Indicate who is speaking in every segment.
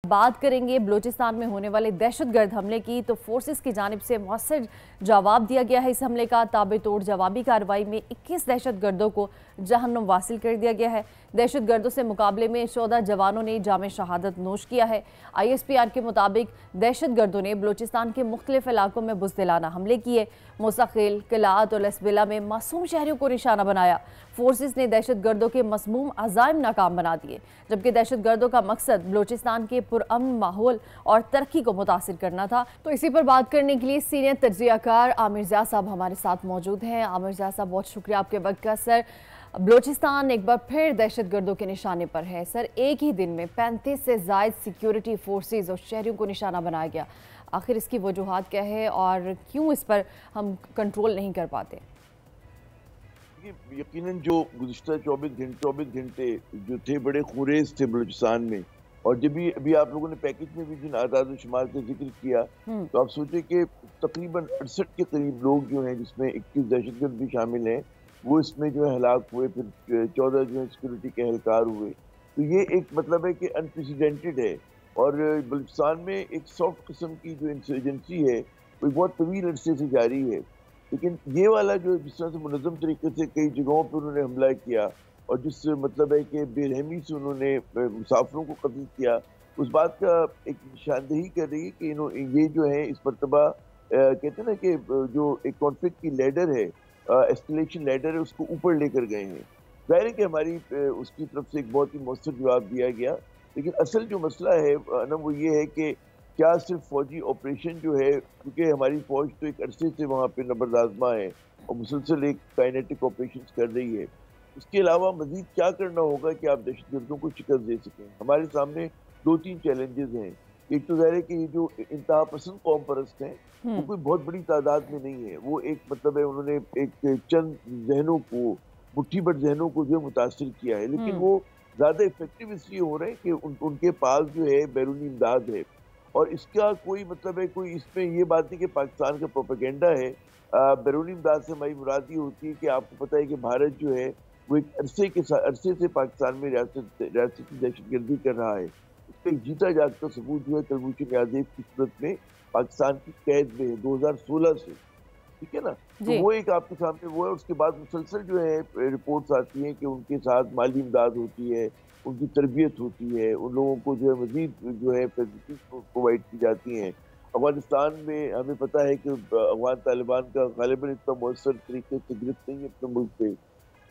Speaker 1: बात करेंगे बलूचिस्तान में होने वाले दहशतगर्द हमले की, तो फोर्सेस की जानिब से मौसर जवाब दिया गया है। इस हमले का ताबेतोड़ जवाबी कार्रवाई में 21 दहशतगर्दों को जहन्नुम वासिल कर दिया गया है। दहशतगर्दों से मुकाबले में 14 जवानों ने जामे शहादत नोश किया है। ISPR के मुताबिक दहशतगर्दों ने बलूचिस्तान के मुख्तलिफ इलाकों में बुज़दिलाना हमले किए। मोसाखिल, किलात और लसबिला में मासूम शहरियों को निशाना बनाया। फोर्सेस ने दहशतगर्दों के मज़मूम अज़ाइम नाकाम बना दिए, जबकि दहशतगर्दों का मकसद बलूचिस्तान के पुरअमन माहौल और तरक्की को मुतासिर करना था। तो इसी पर बात करने के लिए सीनियर तज्ज़ियाकार आमिर ज़िया साहब हमारे साथ मौजूद हैं। आमिर ज़िया साहब, बहुत शुक्रिया आपके वक्त का। सर, बलूचिस्तान एक बार फिर दहशतगर्दों के निशाने पर है। सर, एक ही दिन में 35 से ज़ायद सिक्योरिटी फोर्सेस और शहरियों को निशाना बनाया गया। आखिर इसकी वजूहात क्या है और क्यों इस पर हम कंट्रोल नहीं कर पाते?
Speaker 2: यकीनन जो गुज़िश्ता 24 घंटे जो थे बड़े खुरेज थे बलूचिस्तान में। और जब भी अभी आप लोगों ने पैकेज में भी जिन आदाद शुमार का जिक्र किया, तो आप सोचें कि तकरीबन 68 के करीब लोग जो हैं, जिसमें 21 दहशतगर्द भी शामिल हैं, वो इसमें जो है हलाक हुए। फिर 14 जो है सिक्योरिटी के एहलकार हुए। तो ये एक मतलब है कि अनप्रेसिडेंटेड है। और बलूचिस्तान में एक सॉफ्ट किस्म की जो इंसर्जेंसी है, वो बहुत तवील अरसे से जारी है। लेकिन ये वाला जो जिस तरह से मुनज़्ज़म तरीके से कई जगहों पर उन्होंने हमला किया, और जिस मतलब है कि बेरहमी से उन्होंने मुसाफिरों को कत्ल किया, उस बात का एक निशानदेही कर रही है कि ये जो है इस मरतबा कहते हैं ना कि जो एक कॉन्फ्लिक्ट की लैडर है, एस्केलेशन लैडर है, उसको ऊपर लेकर गए हैं। ज़ाहिर है कि हमारी उसकी तरफ से एक बहुत ही मौसर जवाब दिया गया। लेकिन असल जो मसला है ना, वो ये है कि क्या सिर्फ फौजी ऑपरेशन जो है, क्योंकि हमारी फौज तो एक अरसे से वहाँ पे नबरदाज़मा है और मुसलसल एक काइनेटिक ऑपरेशन कर रही है। इसके अलावा मज़ीद क्या करना होगा कि आप दहशतगर्दों को शिकस्त दे सकें? हमारे सामने 2-3 चैलेंजेस हैं। एक तो ज़ाहिर है कि ये जो इंतहा पसंद कौम परस्त हैं, वो कोई बहुत बड़ी तादाद में नहीं है। वो एक मतलब है, उन्होंने एक चंद ज़हनों को, मुट्ठी भर ज़हनों को जो है मुतासिर किया है। लेकिन वो ज़्यादा इफेक्टिव इसलिए हो रहे हैं कि उनके पास जो है बैरूनी इमदाद है। और इसका कोई मतलब है, कोई इसमें ये बात नहीं कि पाकिस्तान का प्रोपेगेंडा है। बैरूनी इमदाद से हमारी मुराद ये होती है कि आपको पता है कि भारत जो है वो एक अरसे से पाकिस्तान में रियासती दहशतगर्दी कर रहा है। इसका एक जीता जागता सबूत जो है कुलभूषण यादव की सूरत में पाकिस्तान की कैद में है 2016 से। ठीक है ना? तो वो एक आपके सामने वो है। उसके बाद मुसलसल जो है रिपोर्ट्स आती हैं कि उनके साथ माली इमदाद होती है, उनकी तरबियत होती है, उन लोगों को जो है मज़ीद जो है फैसिलिटीज़ प्रोवाइड की जाती हैं। अफ़गानिस्तान में हमें पता है कि अफ़गान तालिबान का ग़ालिबन इतना मौसर तरीके से गिरफ्त नहीं है अपने मुल्क पे।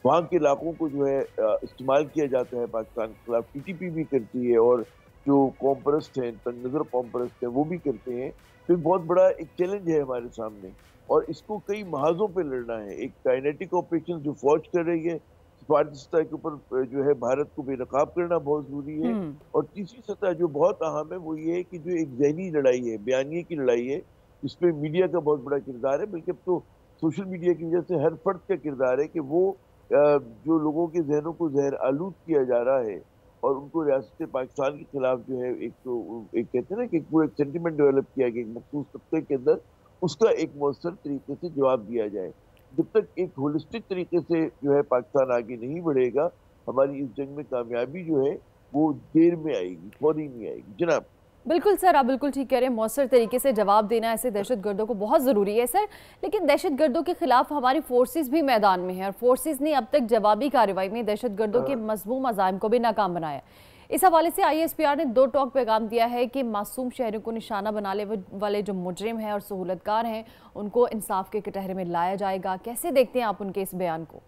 Speaker 2: वहाँ के इलाकों को जो है इस्तेमाल किया जाता है पाकिस्तान के खिलाफ। TTP भी करती है, और जो कौम परस्त हैं, तंग नज़र कौम परस्त हैं, वो भी करते हैं। तो एक बहुत बड़ा एक चैलेंज है हमारे सामने, और इसको कई महाज़ों पे लड़ना है। एक काइनेटिक ऑपरेशन जो फौज कर रही है, सिफारती सतह के ऊपर जो है भारत को बेनकाब करना बहुत ज़रूरी है। और तीसरी सतह जो बहुत अहम है, वो ये है कि जो एक ज़हनी लड़ाई है, बयानिए की लड़ाई है, जिसमें मीडिया का बहुत बड़ा किरदार है। बल्कि अब तो सोशल मीडिया की वजह से हर फर्द का किरदार है कि वो जो लोगों के ज़हनों को ज़हर आलूद किया जा रहा है, और उनको रियासत पाकिस्तान के खिलाफ जो है एक कहते हैं ना कि पूरा सेंटिमेंट डेवलप किया गया एक मखसूस तबके के अंदर, उसका एक मौसर तरीके से जवाब दिया जाए। जब तक एक होलिस्टिक तरीके से जो है पाकिस्तान आगे नहीं बढ़ेगा, हमारी इस जंग में कामयाबी जो है वो देर में आएगी, फौरी नहीं आएगी। जनाब।
Speaker 1: बिल्कुल सर, आप बिल्कुल ठीक कह रहे हैं। मौसर तरीके से जवाब देना ऐसे दहशतगर्दों को बहुत ज़रूरी है सर। लेकिन दहशतगर्दों के खिलाफ हमारी फोर्सेस भी मैदान में हैं, और फोर्सेस ने अब तक जवाबी कार्रवाई में दहशतगर्दों के मज़मूम अज़ाइम को भी नाकाम बनाया। इस हवाले से ISPR ने 2 टॉक पैगाम दिया है कि मासूम शहरों को निशाना बनाने वाले जो मुजरिम हैं और सहूलतकार हैं, उनको इंसाफ के कटहरे में लाया जाएगा। कैसे देखते हैं आप उनके इस बयान को?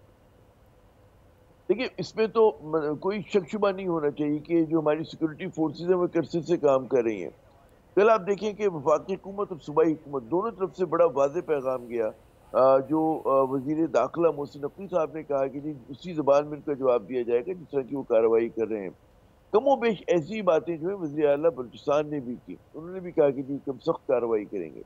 Speaker 2: देखिए, इसमें तो कोई शक शुबा नहीं होना चाहिए कि जो हमारी सिक्योरिटी फोर्सेज हैं वो अरसे से काम कर रही हैं। कल आप देखें कि वफाकी हुकूमत और सूबाई हुकूमत दोनों तरफ से बड़ा वाज़ेह पैगाम गया। जो वज़ीर दाखिला मोहसिन नकवी साहब ने कहा कि जी उसी ज़बान में उनका जवाब दिया जाएगा जिस तरह की वो कार्रवाई कर रहे हैं। कमोबेश ऐसी बातें जो है वज़ीर आला बलूचिस्तान ने भी की। उन्होंने भी कहा कि जी हम सख्त कार्रवाई करेंगे।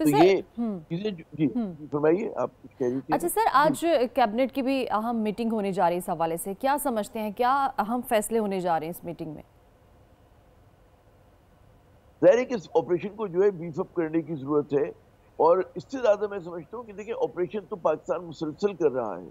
Speaker 1: तो
Speaker 2: तो
Speaker 1: सर
Speaker 2: ये चीज़ें जी, फरमाइए, आप कुछ कह रही थी
Speaker 1: अच्छा
Speaker 2: ना?
Speaker 1: सर, आज कैबिनेट की भी अहम मीटिंग होने जा रही है। इस हवाले से क्या समझते हैं, क्या अहम फैसले होने जा रहे हैं इस मीटिंग में?
Speaker 2: ज़ाहिर है कि इस ऑपरेशन को जो है बीफ अप करने की ज़रूरत है। और इससे ज़्यादा मैं समझता हूँ कि देखिए, ऑपरेशन तो पाकिस्तान मुसलसल कर रहा है।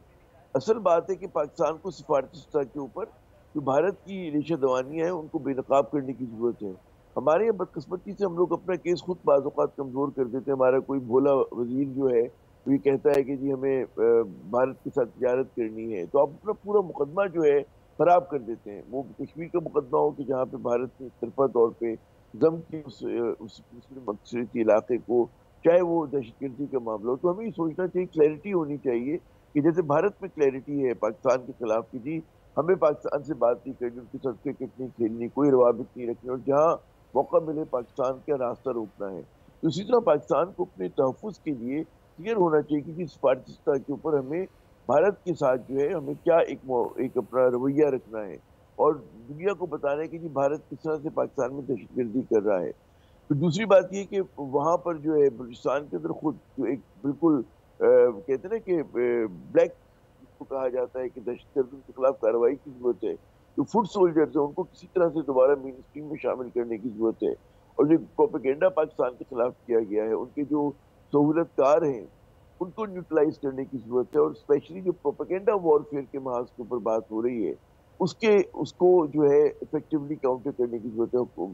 Speaker 2: असल बात है कि पाकिस्तान को सिफारती सतह के ऊपर جو بھارت کی ریشہ دوانیاں ہیں ان کو بے نقاب کرنے کی ضرورت ہے۔ ہمارے یہاں بدقسمتی سے ہم لوگ اپنا کیس خود بعض اوقات کمزور کر دیتے ہیں۔ ہمارا کوئی بھولا وزیر جو ہے وہ یہ کہتا ہے کہ جی ہمیں بھارت کے ساتھ تجارت کرنی ہے، تو آپ اپنا پورا مقدمہ جو ہے خراب کر دیتے ہیں۔ وہ کشمیر کا مقدمہ ہو کہ جہاں پہ بھارت نے ایک طرفہ طور پہ ضم کی اس مسلم اکثریتی علاقے کو، چاہے وہ دہشت گردی کا معاملہ ہو، تو ہمیں یہ سوچنا چاہیے، کلیئرٹی ہونی چاہیے کہ جیسے بھارت میں کلیئرٹی ہے پاکستان کے خلاف کہ جی ہمیں پاکستان سے بات نہیں کرنی، ان کے ساتھ کرکٹ نہیں کھیلنی، کوئی روابط نہیں رکھنے، اور جہاں موقع ملے پاکستان کا راستہ روکنا ہے۔ تو اسی طرح پاکستان کو اپنے تحفظ کے لیے کلیئر ہونا چاہیے کہ جس سفارتشتہ کے اوپر ہمیں بھارت کے ساتھ جو ہے ہمیں کیا ایک اپنا رویہ رکھنا ہے، اور دنیا کو بتانا ہے کہ جی بھارت کس طرح سے پاکستان میں دہشت گردی کر رہا ہے۔ پھر دوسری بات یہ کہ وہاں پر جو ہے بلوچستان کے اندر خود جو ایک بالکل کہتے ہیں نا کہ بلیک جس کو کہا جاتا ہے کہ دہشت گردوں کے خلاف کارروائی کی ضرورت ہے، جو فٹ سولجرز ہیں ان کو کسی طرح سے دوبارہ مین اسٹریم میں شامل کرنے کی ضرورت ہے، اور جو پروپیگنڈا پاکستان کے خلاف کیا گیا ہے، ان کے جو سہولت کار ہیں ان کو نیوٹرلائز کرنے کی ضرورت ہے، اور اسپیشلی جو پروپیگنڈا وارفیئر کے محاذ کے اوپر بات ہو رہی ہے اس کو جو ہے افیکٹولی کاؤنٹر کرنے کی ضرورت ہے۔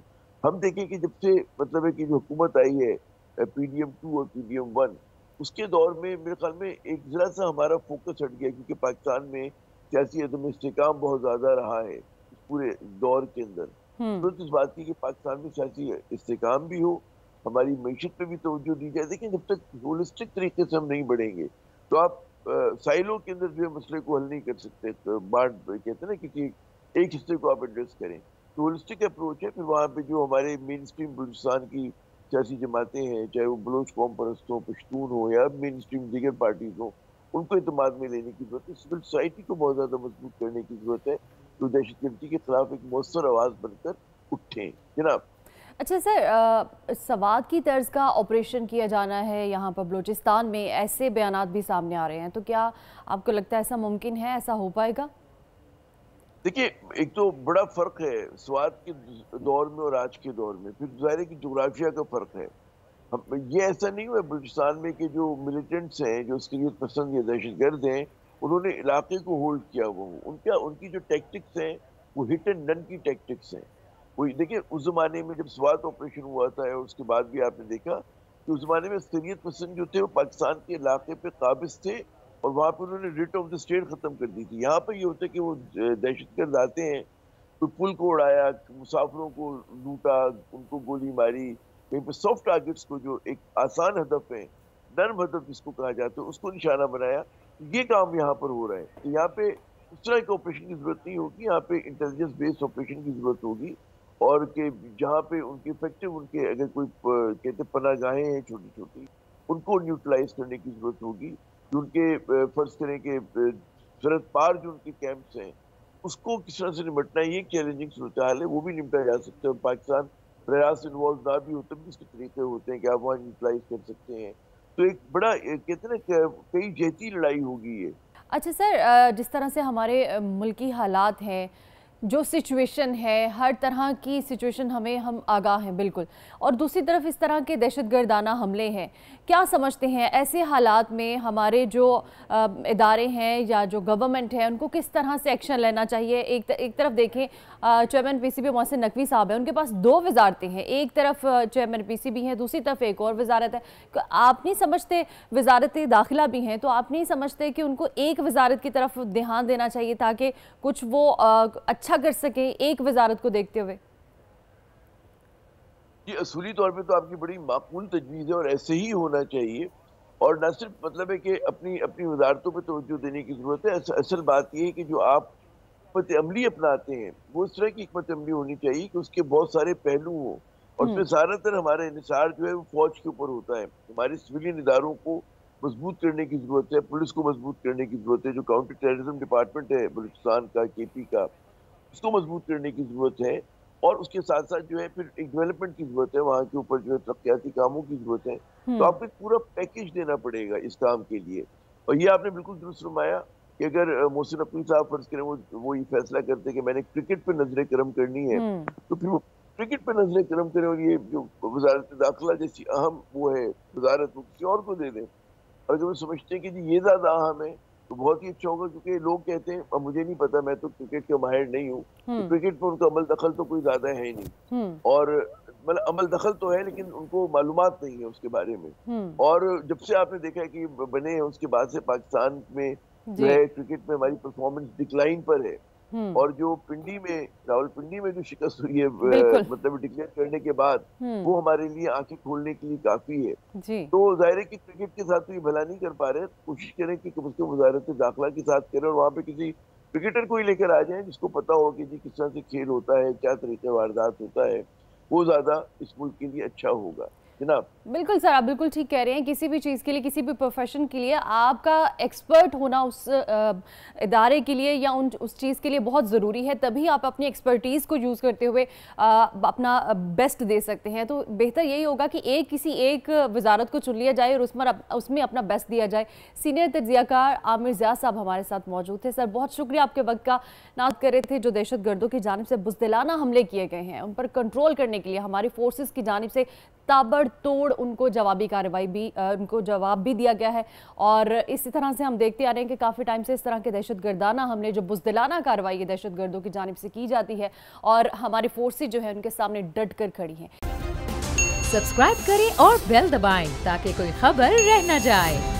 Speaker 2: ہم دیکھیں کہ جب سے مطلب ہے کہ جو حکومت آئی ہے پی ڈی ایم 2 اور پی ڈی ایم 1، اس کے دور میں میرے خیال میں ایک ذرا سا ہمارا فوکس ہٹ گیا، کیونکہ پاکستان میں سیاسی عدم استحکام بہت زیادہ رہا ہے اس پورے دور کے اندر۔
Speaker 1: ہوں
Speaker 2: ضرورت اس بات کی کہ پاکستان میں سیاسی استحکام بھی ہو، ہماری معیشت پہ بھی توجہ دی جائے۔ دیکھیں جب تک ہولسٹک طریقے سے ہم نہیں بڑھیں گے تو آپ سائلوں کے اندر جو ہے مسئلے کو حل نہیں کر سکتے۔ کہتے ہیں نا کسی ایک حصے کو آپ ایڈریس کریں، تو ہولسٹک اپروچ ہے۔ پھر وہاں پہ جو ہمارے مین اسٹریم بلوچستان کی سیاسی جماعتیں ہیں، چاہے وہ بلوچ قوم پرست ہوں، پشتون ہوں، یا مین اسٹریم دیگر پارٹیز ہوں، ان کو اعتماد میں لینے کی ضرورت ہے۔ سول سوسائٹی کو بہت زیادہ مضبوط کرنے کی ضرورت ہے، جو دہشت گردی کے خلاف ایک مؤثر آواز بن کر اٹھیں جناب۔
Speaker 1: اچھا سر، سوات کی طرز کا آپریشن کیا جانا ہے یہاں پر بلوچستان میں، ایسے بیانات بھی سامنے آ رہے ہیں، تو کیا آپ کو لگتا ہے ایسا ممکن ہے، ایسا ہو پائے گا؟
Speaker 2: دیکھیے ایک تو بڑا فرق ہے سوات کے دور میں اور آج کے دور میں، پھر ظاہر ہے کہ جغرافیہ کا فرق ہے۔ یہ ایسا نہیں ہوا بلوچستان میں کہ جو ملیٹنٹس ہیں، جو عسکریت پسند یا دہشت گرد ہیں، انہوں نے علاقے کو ہولڈ کیا ہوا ہو۔ ان کی جو ٹیکٹکس ہیں وہ ہٹ اینڈ ڈن کی ٹیکٹکس ہیں۔ وہ دیکھیں اس زمانے میں جب سوات آپریشن ہوا تھا، اور اس کے بعد بھی آپ نے دیکھا کہ اس زمانے میں عسکریت پسند جو تھے وہ پاکستان کے علاقے پہ قابض تھے، اور وہاں پہ انہوں نے ریٹ آف دا اسٹیٹ ختم کر دی تھی۔ یہاں پہ یہ ہوتا ہے کہ وہ دہشت گرد آتے ہیں، کوئی پل کو اڑایا، مسافروں کو لوٹا، ان کو گولی ماری، کہیں پہ سافٹ ٹارگٹس کو جو ایک آسان ہدف ہے، نرم ہدف جس کو کہا جاتا ہے، اس کو نشانہ بنایا۔ یہ کام یہاں پر ہو رہا ہے۔ تو یہاں پہ اس طرح کے آپریشن کی ضرورت نہیں ہوگی، یہاں پہ انٹیلیجنس بیسڈ آپریشن کی ضرورت ہوگی، اور کہ جہاں پہ ان کے افیکٹو، ان کے اگر کوئی کہتے پناہ گاہیں ہیں چھوٹی چھوٹی، ان کو نیوٹرلائز کرنے کی ضرورت ہوگی۔ جو ان کے فرض کریں کہ سرحد پار جو ان کے کیمپس ہیں، اس کو کس طرح سے نمٹنا ہے، یہ چیلنجنگ صورتحال ہے، وہ بھی نمٹا جا سکتا ہے۔ اور پاکستان پریاس انوالو نہ بھی ہوتا بھی اس کے طریقے ہوتے ہیں کہ آپ وہاں نیوٹرلائز کر سکتے ہیں۔ تو ایک بڑا کہتے ہیں نا کہ کئی جہتی لڑائی ہوگی یہ۔
Speaker 1: اچھا سر، جس طرح سے ہمارے ملکی حالات ہیں، جو سچویشن ہے، ہر طرح کی سچویشن ہم آگاہ ہیں بالکل، اور دوسری طرف اس طرح کے دہشت گردانہ حملے ہیں، کیا سمجھتے ہیں ایسے حالات میں ہمارے جو ادارے ہیں یا جو گورنمنٹ ہے ان کو کس طرح سے ایکشن لینا چاہیے؟ ایک طرف دیکھیں chairman P C B Mohsin Naqvi صاحب ہیں، ان کے پاس 2 وزارتیں ہیں، ایک طرف چیئرمین پی سی بی ہیں، دوسری طرف ایک اور وزارت ہے۔ آپ نہیں سمجھتے، وزارت داخلہ بھی ہیں، تو آپ نہیں سمجھتے کہ ان کو ایک وزارت کی طرف دھیان دینا چاہیے تاکہ کچھ وہ اچھا کر سکیں ایک وزارت کو دیکھتے ہوئے؟
Speaker 2: یہ اصولی طور پہ تو آپ کی بڑی معقول تجویز ہے، اور ایسے ہی ہونا چاہیے۔ اور نہ صرف مطلب ہے کہ اپنی وزارتوں پہ توجہ دینے کی ضرورت ہے، اصل بات یہ ہے کہ جو آپ حکمت عملی اپناتے ہیں وہ اس طرح کی حکمت عملی ہونی چاہیے کہ اس کے بہت سارے پہلو ہوں، اور اس میں زیادہ تر ہمارا انحصار جو ہے وہ فوج کے اوپر ہوتا ہے۔ ہمارے سویلین اداروں کو مضبوط کرنے کی ضرورت ہے، پولیس کو مضبوط کرنے کی ضرورت ہے، جو کاؤنٹر ٹیررزم ڈپارٹمنٹ ہے بلوچستان کا، کے پی کا، اس کو مضبوط کرنے کی ضرورت ہے۔ اور اس کے ساتھ ساتھ جو ہے پھر ایک ڈیولپمنٹ کی ضرورت ہے، وہاں کے اوپر جو ہے ترقیاتی کاموں کی ضرورت ہے۔ تو آپ کو ایک پورا پیکیج دینا پڑے گا اس کام کے لیے۔ اور یہ آپ نے بالکل درست فرمایا کہ اگر محسن نقوی صاحب فرض کریں وہ یہ فیصلہ کرتے کہ میں نے کرکٹ پہ نظر کرم کرنی ہے، تو پھر وہ کرکٹ پہ نظر کرم کریں، اور یہ جو وزارت داخلہ جیسی اہم وہ ہے وزارت، وہ کسی اور کو دے دیں۔ اور اگر وہ سمجھتے ہیں کہ جی یہ زیادہ اہم ہے तो बहुत ही अच्छा होगा, क्योंकि लोग कहते हैं, अब मुझे नहीं पता, मैं तो क्रिकेट के माहिर नहीं हूँ, तो क्रिकेट पर उनका अमल दखल तो कोई ज्यादा है ही नहीं, और मतलब अमल दखल तो है लेकिन उनको मालूमात नहीं है उसके बारे में। और जब से आपने देखा है कि बने हैं, उसके बाद से पाकिस्तान में जो है क्रिकेट में हमारी परफॉर्मेंस डिक्लाइन पर है, और जो रावलपिंडी में जो शिकस्त हुई है मतलब डिक्लेयर करने के बाद, वो हमारे लिए आंखें खोलने के लिए काफी है। तो जाहिर है कि क्रिकेट के साथ तो ये भला नहीं कर पा रहे, कोशिश करें कि कम से कम वजारत दाखिला के साथ करें, और वहाँ पे किसी क्रिकेटर को ही लेकर आ जाएं जिसको पता हो कि जी किस तरह से खेल होता है, क्या तरीके वारदात होता है, वो ज्यादा इस मुल्क के लिए अच्छा होगा। जनाब
Speaker 1: बिल्कुल सर, आप बिल्कुल ठीक कह रहे हैं। किसी भी चीज़ के लिए, किसी भी प्रोफेशन के लिए आपका एक्सपर्ट होना उस इदारे के लिए या उस चीज़ के लिए बहुत ज़रूरी है, तभी आप अपनी एक्सपर्टीज़ को यूज़ करते हुए अपना बेस्ट दे सकते हैं। तो बेहतर यही होगा कि किसी एक वजारत को चुन लिया जाए और उसमें अपना बेस्ट दिया जाए। सीनियर तज्ज़ियाकार आमिर ज़ियाद साहब हमारे साथ मौजूद थे। सर बहुत शुक्रिया आपके वक्त का। नात कर रहे थे जो दहशत गर्दों की जानिब से बुज़दिलाना हमले किए गए हैं, उन पर कंट्रोल करने के लिए हमारी फोर्सेस की जानिब से ताबड़तोड़ उनको जवाब भी दिया गया है। और इसी तरह से हम देखते आ रहे हैं कि काफ़ी टाइम से इस तरह के दहशत गर्दाना हमले, जो बुज़दिलाना कार्रवाई दहशत गर्दों की जानिब से की जाती है, और हमारी फोर्सेस जो है उनके सामने डट कर खड़ी हैं।
Speaker 3: सब्सक्राइब करें और बेल दबाएं ताकि कोई खबर रह न जाए।